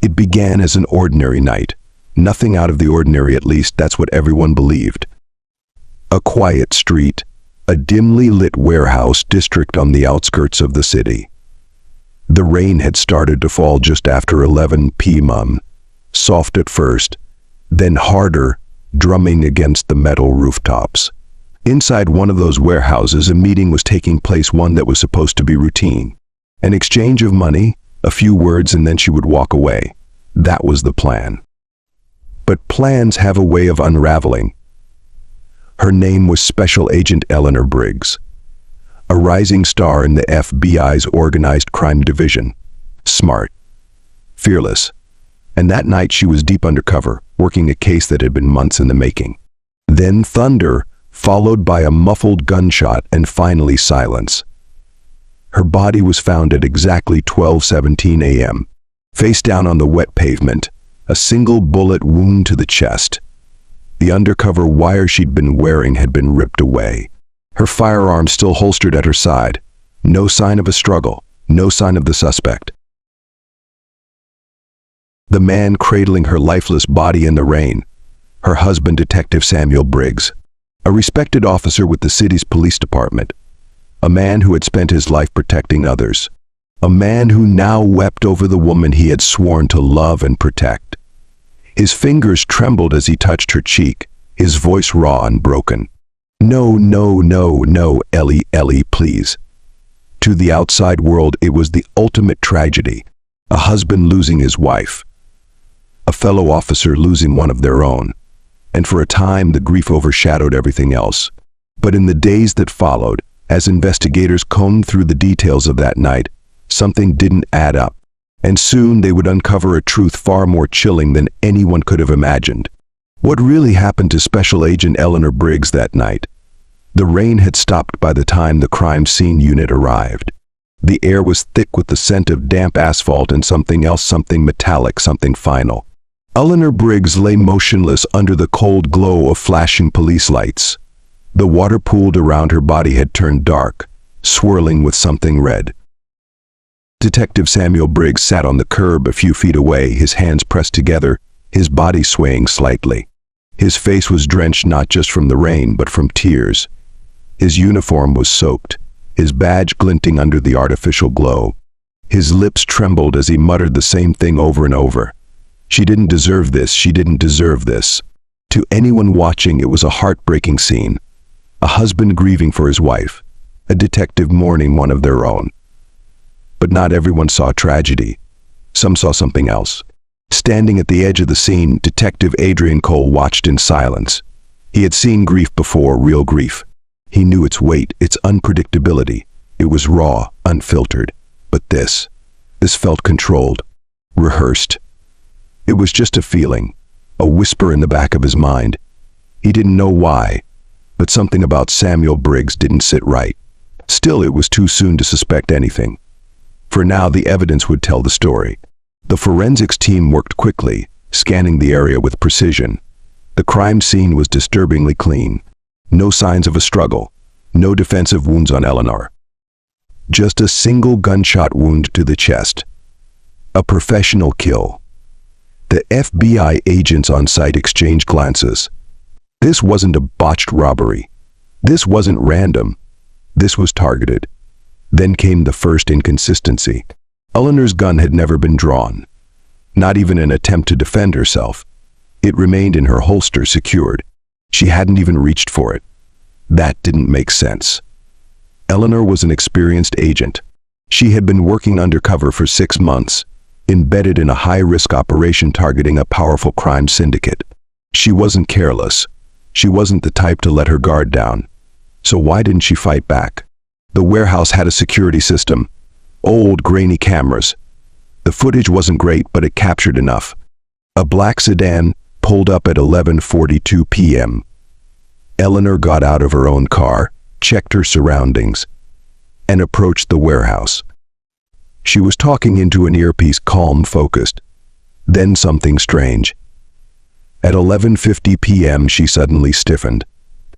It began as an ordinary night. Nothing out of the ordinary, at least that's what everyone believed. A quiet street, a dimly lit warehouse district on the outskirts of the city. The rain had started to fall just after 11 p.m., soft at first, then harder, drumming against the metal rooftops. Inside one of those warehouses, a meeting was taking place, one that was supposed to be routine. An exchange of money, a few words, and then she would walk away. That was the plan. But plans have a way of unraveling. Her name was Special Agent Eleanor Briggs, a rising star in the FBI's Organized Crime Division. Smart, fearless, and that night she was deep undercover, working a case that had been months in the making. Then thunder, followed by a muffled gunshot, and finally silence. Her body was found at exactly 12:17 a.m., face down on the wet pavement, a single bullet wound to the chest. The undercover wire she'd been wearing had been ripped away. Her firearm still holstered at her side. No sign of a struggle, no sign of the suspect. The man cradling her lifeless body in the rain, her husband, Detective Samuel Briggs, a respected officer with the city's police department, a man who had spent his life protecting others, a man who now wept over the woman he had sworn to love and protect. His fingers trembled as he touched her cheek, his voice raw and broken. No, no, no, no, Ellie, please. To the outside world, it was the ultimate tragedy, a husband losing his wife, a fellow officer losing one of their own, and for a time the grief overshadowed everything else. But in the days that followed, as investigators combed through the details of that night, something didn't add up, and soon they would uncover a truth far more chilling than anyone could have imagined. What really happened to Special Agent Eleanor Briggs that night? The rain had stopped by the time the crime scene unit arrived. The air was thick with the scent of damp asphalt and something else, something metallic, something final. Eleanor Briggs lay motionless under the cold glow of flashing police lights. The water pooled around her body had turned dark, swirling with something red. Detective Samuel Briggs sat on the curb a few feet away, his hands pressed together, his body swaying slightly. His face was drenched not just from the rain, but from tears. His uniform was soaked, his badge glinting under the artificial glow. His lips trembled as he muttered the same thing over and over. She didn't deserve this, she didn't deserve this. To anyone watching, it was a heartbreaking scene. A husband grieving for his wife, a detective mourning one of their own. But not everyone saw tragedy. Some saw something else. Standing at the edge of the scene, Detective Adrian Cole watched in silence. He had seen grief before, real grief. He knew its weight, its unpredictability. It was raw, unfiltered. But this felt controlled, rehearsed. It was just a feeling, a whisper in the back of his mind. He didn't know why, but something about Samuel Briggs didn't sit right. Still, it was too soon to suspect anything. For now, the evidence would tell the story. The forensics team worked quickly, scanning the area with precision. The crime scene was disturbingly clean. No signs of a struggle, no defensive wounds on Eleanor. Just a single gunshot wound to the chest. A professional kill. The FBI agents on site exchanged glances. This wasn't a botched robbery. This wasn't random. This was targeted. Then came the first inconsistency. Eleanor's gun had never been drawn. Not even an attempt to defend herself. It remained in her holster, secured. She hadn't even reached for it. That didn't make sense. Eleanor was an experienced agent. She had been working undercover for 6 months, embedded in a high-risk operation targeting a powerful crime syndicate. She wasn't careless. She wasn't the type to let her guard down. So why didn't she fight back? The warehouse had a security system. Old, grainy cameras. The footage wasn't great, but it captured enough. A black sedan pulled up at 11:42 p.m. Eleanor got out of her own car, checked her surroundings, and approached the warehouse. She was talking into an earpiece, calm, focused. Then something strange. At 11:50 p.m. she suddenly stiffened.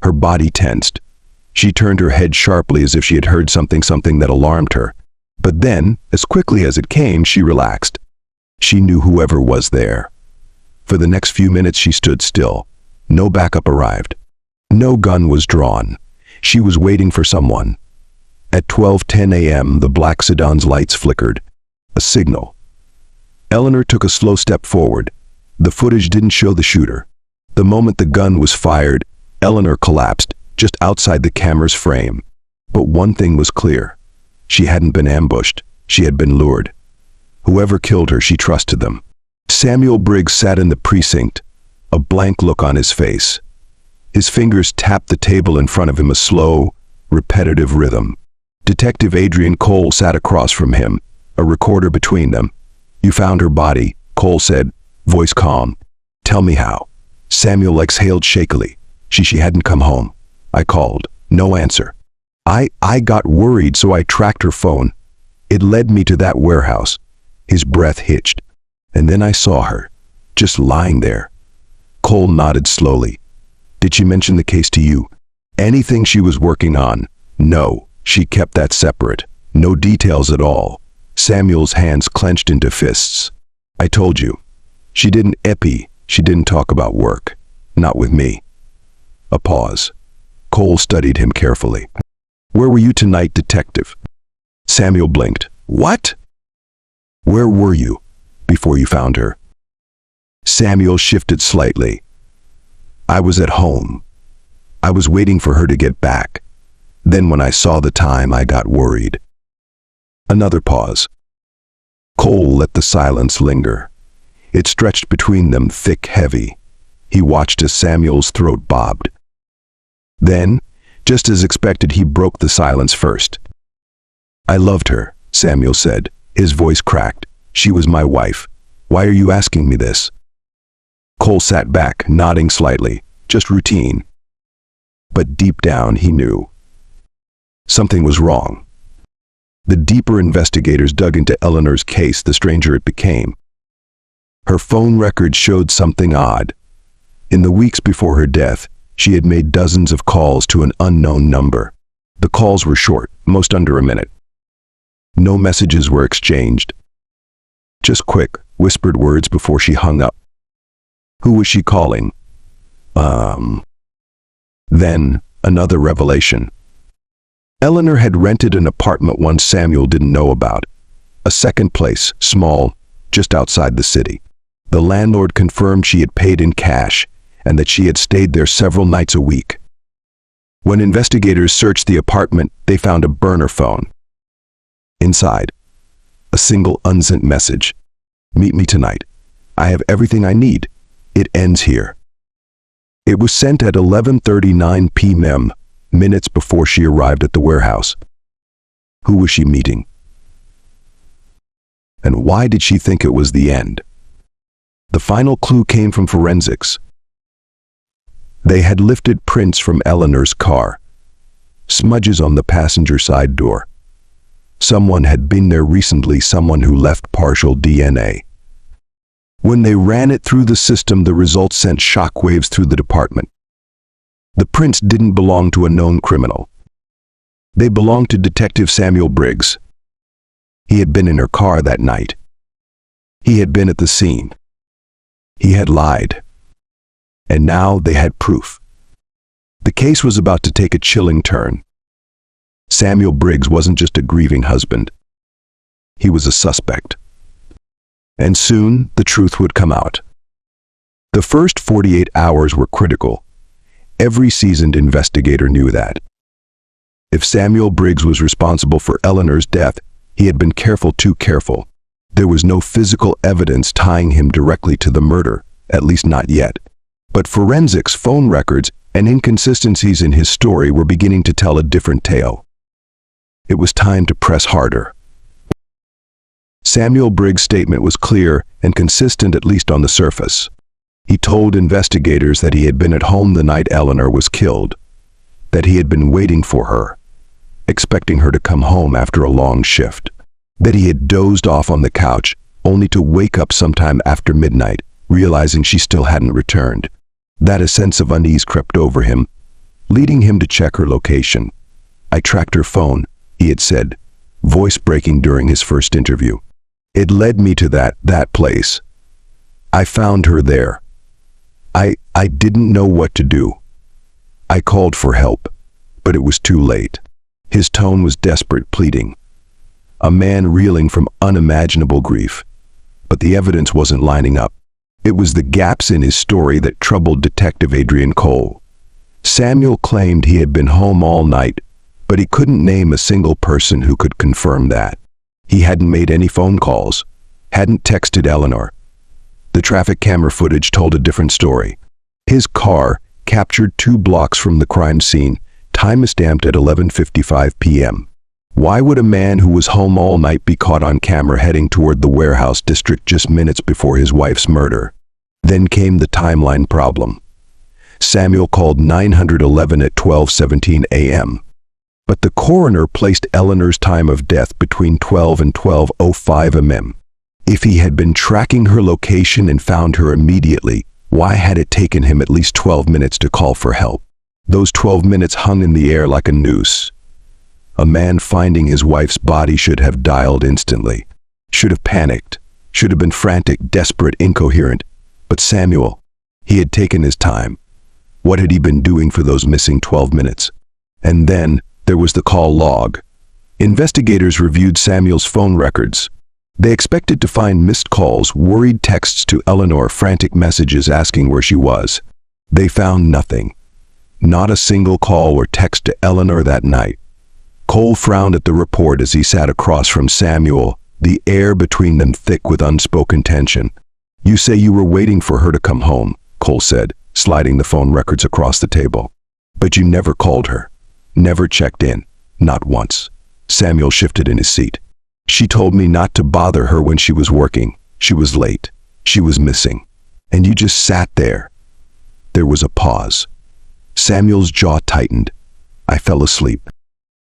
Her body tensed. She turned her head sharply as if she had heard something that alarmed her. But then, as quickly as it came, she relaxed. She knew whoever was there. For the next few minutes she stood still. No backup arrived. No gun was drawn. She was waiting for someone. At 12:10 a.m. the black sedan's lights flickered. A signal. Eleanor took a slow step forward. The footage didn't show the shooter. The moment the gun was fired, Eleanor collapsed, just outside the camera's frame. But one thing was clear. She hadn't been ambushed. She had been lured. Whoever killed her, she trusted them. Samuel Briggs sat in the precinct, a blank look on his face. His fingers tapped the table in front of him, a slow, repetitive rhythm. Detective Adrian Cole sat across from him, a recorder between them. "You found her body," Cole said, voice calm. "Tell me how." Samuel exhaled shakily. She hadn't come home. "I called. No answer. I got worried, so I tracked her phone. It led me to that warehouse." His breath hitched. "And then I saw her, just lying there." Cole nodded slowly. "Did she mention the case to you? Anything she was working on?" "No, she kept that separate. No details at all." Samuel's hands clenched into fists. "I told you. She didn't she didn't talk about work. Not with me." A pause. Cole studied him carefully. "Where were you tonight, detective?" Samuel blinked. "What?" "Where were you before you found her?" Samuel shifted slightly. "I was at home. I was waiting for her to get back. Then when I saw the time, I got worried." Another pause. Cole let the silence linger. It stretched between them, thick, heavy. He watched as Samuel's throat bobbed. Then, just as expected, he broke the silence first. "I loved her," Samuel said. His voice cracked. "She was my wife. Why are you asking me this?" Cole sat back, nodding slightly. "Just routine." But deep down he knew. Something was wrong. The deeper investigators dug into Eleanor's case, the stranger it became. Her phone records showed something odd. In the weeks before her death, she had made dozens of calls to an unknown number. The calls were short, most under a minute. No messages were exchanged. Just quick, whispered words before she hung up. Who was she calling? Then, another revelation. Eleanor had rented an apartment one Samuel didn't know about. A second place, small, just outside the city. The landlord confirmed she had paid in cash and that she had stayed there several nights a week. When investigators searched the apartment, they found a burner phone. Inside, a single unsent message. "Meet me tonight. I have everything I need. It ends here." It was sent at 11:39 p.m., minutes before she arrived at the warehouse. Who was she meeting? And why did she think it was the end? The final clue came from forensics. They had lifted prints from Eleanor's car. Smudges on the passenger side door. Someone had been there recently, someone who left partial DNA. When they ran it through the system, the results sent shockwaves through the department. The prints didn't belong to a known criminal. They belonged to Detective Samuel Briggs. He had been in her car that night. He had been at the scene. He had lied. And now they had proof. The case was about to take a chilling turn. Samuel Briggs wasn't just a grieving husband. He was a suspect. And soon, the truth would come out. The first 48 hours were critical. Every seasoned investigator knew that. If Samuel Briggs was responsible for Eleanor's death, he had been careful, too careful. There was no physical evidence tying him directly to the murder, at least not yet. But forensics, phone records, and inconsistencies in his story were beginning to tell a different tale. It was time to press harder. Samuel Briggs' statement was clear and consistent, at least on the surface. He told investigators that he had been at home the night Eleanor was killed, that he had been waiting for her, expecting her to come home after a long shift, that he had dozed off on the couch only to wake up sometime after midnight, realizing she still hadn't returned. That a sense of unease crept over him, leading him to check her location. "I tracked her phone," he had said, voice breaking during his first interview. It led me to that place. I found her there. I didn't know what to do. I called for help, but it was too late. His tone was desperate, pleading. A man reeling from unimaginable grief. But the evidence wasn't lining up. It was the gaps in his story that troubled Detective Adrian Cole. Samuel claimed he had been home all night, but he couldn't name a single person who could confirm that. He hadn't made any phone calls, hadn't texted Eleanor. The traffic camera footage told a different story. His car, captured 2 blocks from the crime scene, time-stamped at 11:55 p.m. Why would a man who was home all night be caught on camera heading toward the warehouse district just minutes before his wife's murder? Then came the timeline problem. Samuel called 911 at 12:17 a.m. But the coroner placed Eleanor's time of death between 12 and 12:05 a.m. If he had been tracking her location and found her immediately, why had it taken him at least 12 minutes to call for help? Those 12 minutes hung in the air like a noose. A man finding his wife's body should have dialed instantly, should have panicked, should have been frantic, desperate, incoherent. But Samuel, he had taken his time. What had he been doing for those missing 12 minutes? And then there was the call log. Investigators reviewed Samuel's phone records. They expected to find missed calls, worried texts to Eleanor, frantic messages asking where she was. They found nothing. Not a single call or text to Eleanor that night. Cole frowned at the report as he sat across from Samuel, the air between them thick with unspoken tension. "You say you were waiting for her to come home," Cole said, sliding the phone records across the table. "But you never called her. Never checked in. Not once." Samuel shifted in his seat. "She told me not to bother her when she was working. She was late. She was missing. And you just sat there." There was a pause. Samuel's jaw tightened. "I fell asleep."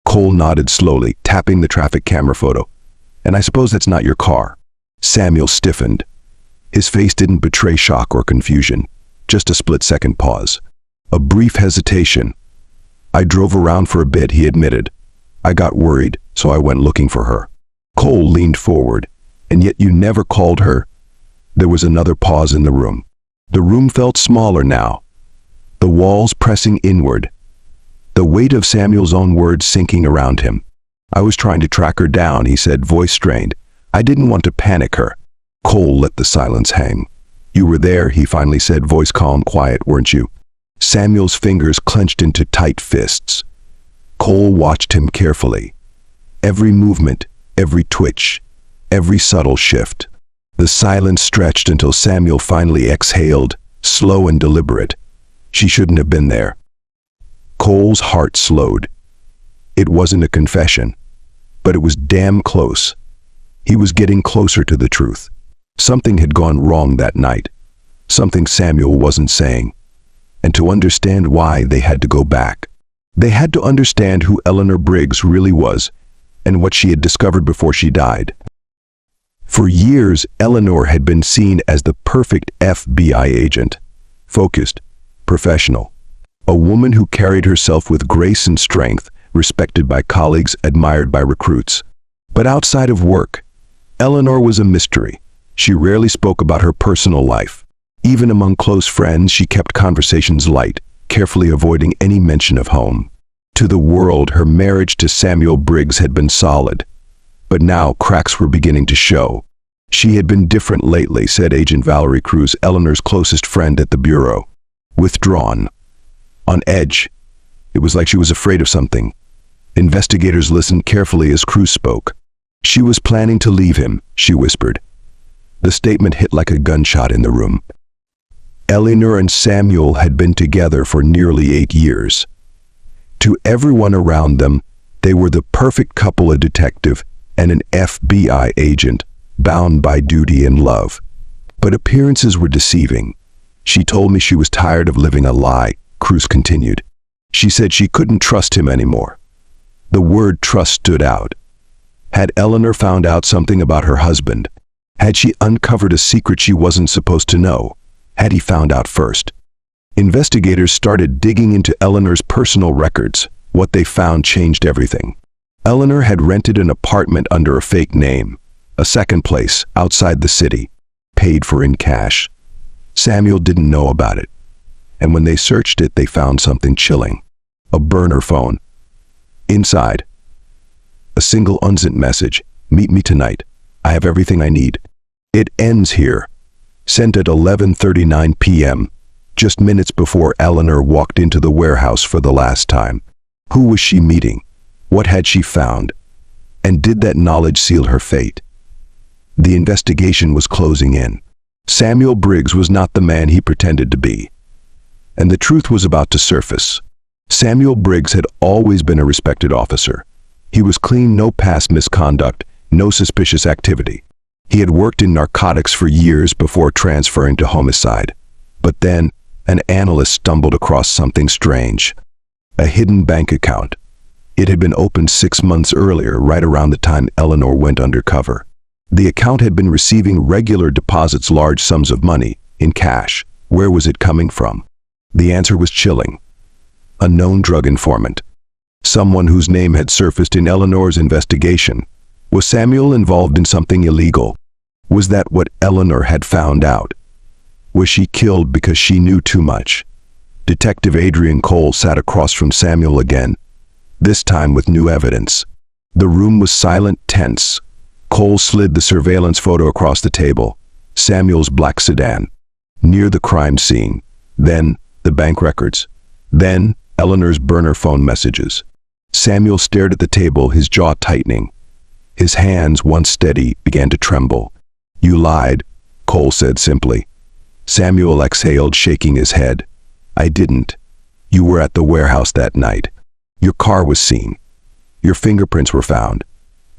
Cole nodded slowly, tapping the traffic camera photo. "And I suppose that's not your car." Samuel stiffened. His face didn't betray shock or confusion, just a split-second pause. A brief hesitation. "I drove around for a bit," he admitted. "I got worried, so I went looking for her." Cole leaned forward. "And yet you never called her?" There was another pause in the room. The room felt smaller now, the walls pressing inward, the weight of Samuel's own words sinking around him. "I was trying to track her down," he said, voice strained. "I didn't want to panic her." Cole let the silence hang. "You were there," he finally said, voice calm, "quiet, weren't you?" Samuel's fingers clenched into tight fists. Cole watched him carefully. Every movement, every twitch, every subtle shift. The silence stretched until Samuel finally exhaled, slow and deliberate. "She shouldn't have been there." Cole's heart slowed. It wasn't a confession, but it was damn close. He was getting closer to the truth. Something had gone wrong that night. Something Samuel wasn't saying. And to understand why, they had to go back. They had to understand who Eleanor Briggs really was and what she had discovered before she died. For years, Eleanor had been seen as the perfect FBI agent. Focused, professional. A woman who carried herself with grace and strength, respected by colleagues, admired by recruits. But outside of work, Eleanor was a mystery. She rarely spoke about her personal life. Even among close friends, she kept conversations light, carefully avoiding any mention of home. To the world, her marriage to Samuel Briggs had been solid. But now cracks were beginning to show. She had been different lately, said Agent Valerie Cruz, Eleanor's closest friend at the bureau. Withdrawn. On edge. It was like she was afraid of something. Investigators listened carefully as Cruz spoke. "She was planning to leave him," she whispered. The statement hit like a gunshot in the room. Eleanor and Samuel had been together for nearly 8 years. To everyone around them, they were the perfect couple, a detective and an FBI agent, bound by duty and love. But appearances were deceiving. "She told me she was tired of living a lie," Cruz continued. "She said she couldn't trust him anymore." The word trust stood out. Had Eleanor found out something about her husband? Had she uncovered a secret she wasn't supposed to know? Had he found out first? Investigators started digging into Eleanor's personal records. What they found changed everything. Eleanor had rented an apartment under a fake name. A second place, outside the city, paid for in cash. Samuel didn't know about it, and when they searched it, they found something chilling. A burner phone. Inside, a single unsent message. Meet me tonight. I have everything I need. It ends here. Sent at 11:39 p.m., just minutes before Eleanor walked into the warehouse for the last time. Who was she meeting? What had she found? And did that knowledge seal her fate? The investigation was closing in. Samuel Briggs was not the man he pretended to be. And the truth was about to surface. Samuel Briggs had always been a respected officer. He was clean, no past misconduct, no suspicious activity. He had worked in narcotics for years before transferring to homicide. But then, an analyst stumbled across something strange. A hidden bank account. It had been opened 6 months earlier, right around the time Eleanor went undercover. The account had been receiving regular deposits, large sums of money, in cash. Where was it coming from? The answer was chilling. A known drug informant. Someone whose name had surfaced in Eleanor's investigation. Was Samuel involved in something illegal? Was that what Eleanor had found out? Was she killed because she knew too much? Detective Adrian Cole sat across from Samuel again, this time with new evidence. The room was silent, tense. Cole slid the surveillance photo across the table. Samuel's black sedan. Near the crime scene. Then, the bank records. Then, Eleanor's burner phone messages. Samuel stared at the table, his jaw tightening. His hands, once steady, began to tremble. You lied, Cole said simply. Samuel exhaled, shaking his head. I didn't. You were at the warehouse that night. Your car was seen. Your fingerprints were found.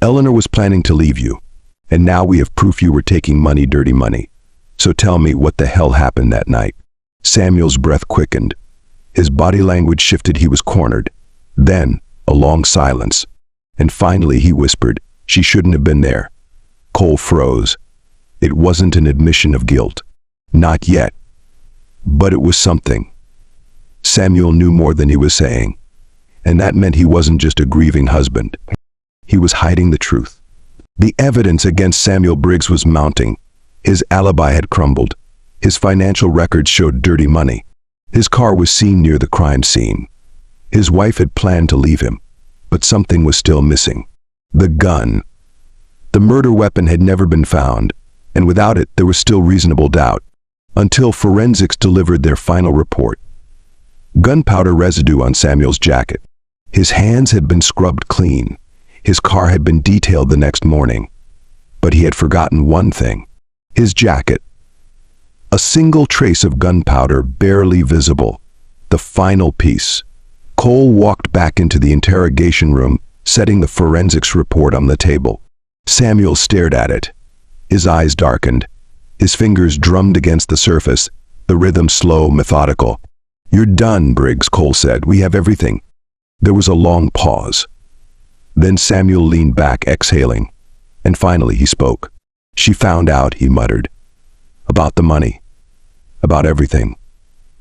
Eleanor was planning to leave you. And now we have proof you were taking money, dirty money. So tell me, what the hell happened that night? Samuel's breath quickened. His body language shifted. He was cornered. Then, a long silence. And finally he whispered, she shouldn't have been there. Cole froze. It wasn't an admission of guilt. Not yet. But it was something. Samuel knew more than he was saying. And that meant he wasn't just a grieving husband. He was hiding the truth. The evidence against Samuel Briggs was mounting. His alibi had crumbled. His financial records showed dirty money. His car was seen near the crime scene. His wife had planned to leave him, but something was still missing. The gun. The murder weapon had never been found, and without it there was still reasonable doubt, until forensics delivered their final report. Gunpowder residue on Samuel's jacket. His hands had been scrubbed clean. His car had been detailed the next morning. But he had forgotten one thing. His jacket. A single trace of gunpowder barely visible. The final piece. Cole walked back into the interrogation room, setting the forensics report on the table. Samuel stared at it. His eyes darkened. His fingers drummed against the surface, the rhythm slow, methodical. You're done, Briggs, Cole said. We have everything. There was a long pause. Then Samuel leaned back, exhaling. And finally he spoke. She found out, he muttered. About the money. About everything.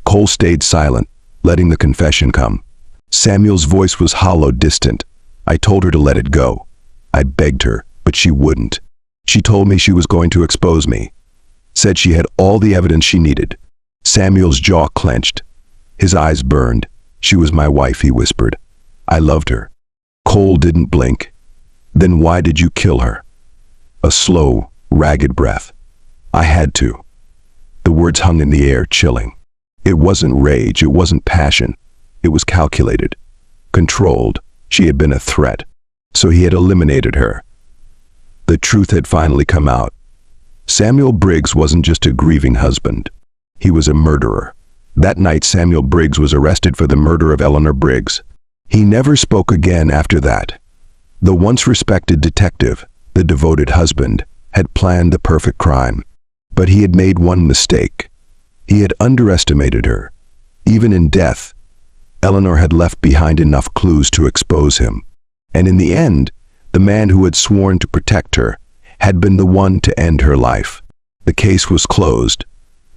Cole stayed silent, letting the confession come. Samuel's voice was hollow, distant. I told her to let it go. I begged her, but she wouldn't. She told me she was going to expose me. Said she had all the evidence she needed. Samuel's jaw clenched. His eyes burned. She was my wife, he whispered. I loved her. Cole didn't blink. Then why did you kill her? A slow, ragged breath. I had to. The words hung in the air, chilling. It wasn't rage, it wasn't passion. It was calculated. Controlled. She had been a threat. So he had eliminated her. The truth had finally come out. Samuel Briggs wasn't just a grieving husband. He was a murderer. That night Samuel Briggs was arrested for the murder of Eleanor Briggs. He never spoke again after that. The once respected detective, the devoted husband, had planned the perfect crime. But he had made one mistake. He had underestimated her. Even in death, Eleanor had left behind enough clues to expose him. And in the end, the man who had sworn to protect her had been the one to end her life. The case was closed,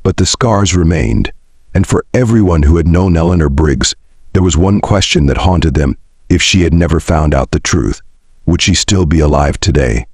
but the scars remained. And for everyone who had known Eleanor Briggs, there was one question that haunted them. If she had never found out the truth, would she still be alive today?